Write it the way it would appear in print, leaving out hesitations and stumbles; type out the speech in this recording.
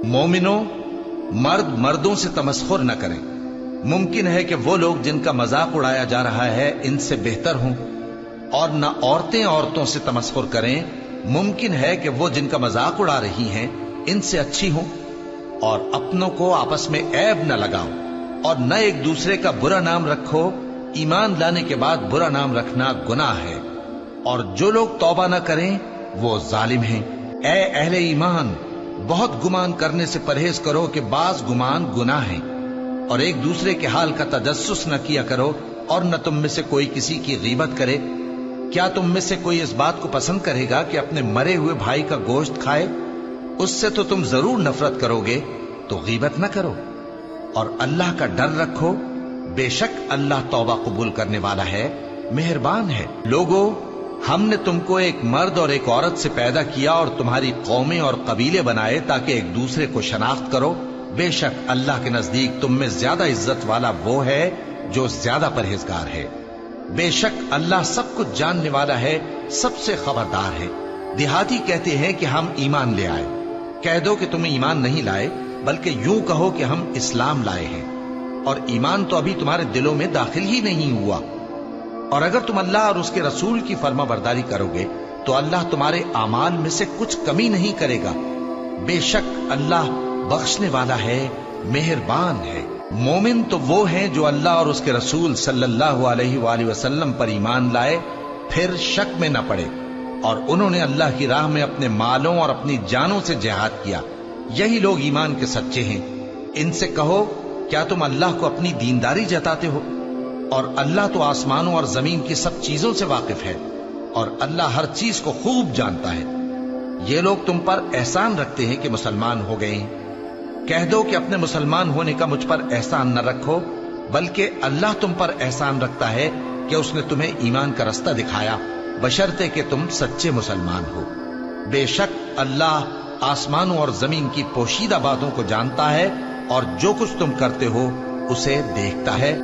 مومنوں، مرد مردوں سے تمسخر نہ کریں۔ ممکن ہے کہ وہ لوگ جن کا مذاق اڑایا جا رہا ہے ان سے بہتر ہوں، اور نہ عورتیں عورتوں سے تمسخر کریں۔ ممکن ہے کہ وہ جن کا مذاق اڑا رہی ہیں ان سے اچھی ہوں۔ اور اپنوں کو آپس میں عیب نہ لگاؤ، اور نہ ایک دوسرے کا برا نام رکھو۔ ایمان لانے کے بعد برا نام رکھنا گناہ ہے، اور جو لوگ توبہ نہ کریں وہ ظالم ہیں۔ اے اہل ایمان، بہت گمان کرنے سے پرہیز کرو کہ بعض گمان گناہ ہیں، اور ایک دوسرے کے حال کا تجسس نہ کیا کرو، اور نہ تم میں سے کوئی کسی کی غیبت کرے۔ کیا تم میں سے کوئی اس بات کو پسند کرے گا کہ اپنے مرے ہوئے بھائی کا گوشت کھائے؟ اس سے تو تم ضرور نفرت کرو گے، تو غیبت نہ کرو، اور اللہ کا ڈر رکھو۔ بے شک اللہ توبہ قبول کرنے والا ہے، مہربان ہے۔ لوگو، ہم نے تم کو ایک مرد اور ایک عورت سے پیدا کیا اور تمہاری قومیں اور قبیلے بنائے تاکہ ایک دوسرے کو شناخت کرو۔ بے شک اللہ کے نزدیک تم میں زیادہ عزت والا وہ ہے جو زیادہ پرہیزگار ہے۔ بے شک اللہ سب کچھ جاننے والا ہے، سب سے خبردار ہے۔ دیہاتی کہتے ہیں کہ ہم ایمان لے آئے۔ کہہ دو کہ تم ایمان نہیں لائے، بلکہ یوں کہو کہ ہم اسلام لائے ہیں، اور ایمان تو ابھی تمہارے دلوں میں داخل ہی نہیں ہوا۔ اور اگر تم اللہ اور اس کے رسول کی فرما برداری کرو گے تو اللہ تمہارے اعمال میں سے کچھ کمی نہیں کرے گا۔ بے شک اللہ بخشنے والا ہے، مہربان ہے۔ مومن تو وہ ہیں جو اللہ اور اس کے رسول صلی اللہ علیہ وآلہ وسلم پر ایمان لائے، پھر شک میں نہ پڑے، اور انہوں نے اللہ کی راہ میں اپنے مالوں اور اپنی جانوں سے جہاد کیا۔ یہی لوگ ایمان کے سچے ہیں۔ ان سے کہو، کیا تم اللہ کو اپنی دینداری جتاتے ہو؟ اور اللہ تو آسمانوں اور زمین کی سب چیزوں سے واقف ہے، اور اللہ ہر چیز کو خوب جانتا ہے۔ یہ لوگ تم پر احسان رکھتے ہیں کہ مسلمان ہو گئے ہیں۔ کہہ دو کہ اپنے مسلمان ہونے کا مجھ پر احسان نہ رکھو، بلکہ اللہ تم پر احسان رکھتا ہے کہ اس نے تمہیں ایمان کا رستہ دکھایا، بشرطے کہ تم سچے مسلمان ہو۔ بے شک اللہ آسمانوں اور زمین کی پوشیدہ باتوں کو جانتا ہے، اور جو کچھ تم کرتے ہو اسے دیکھتا ہے۔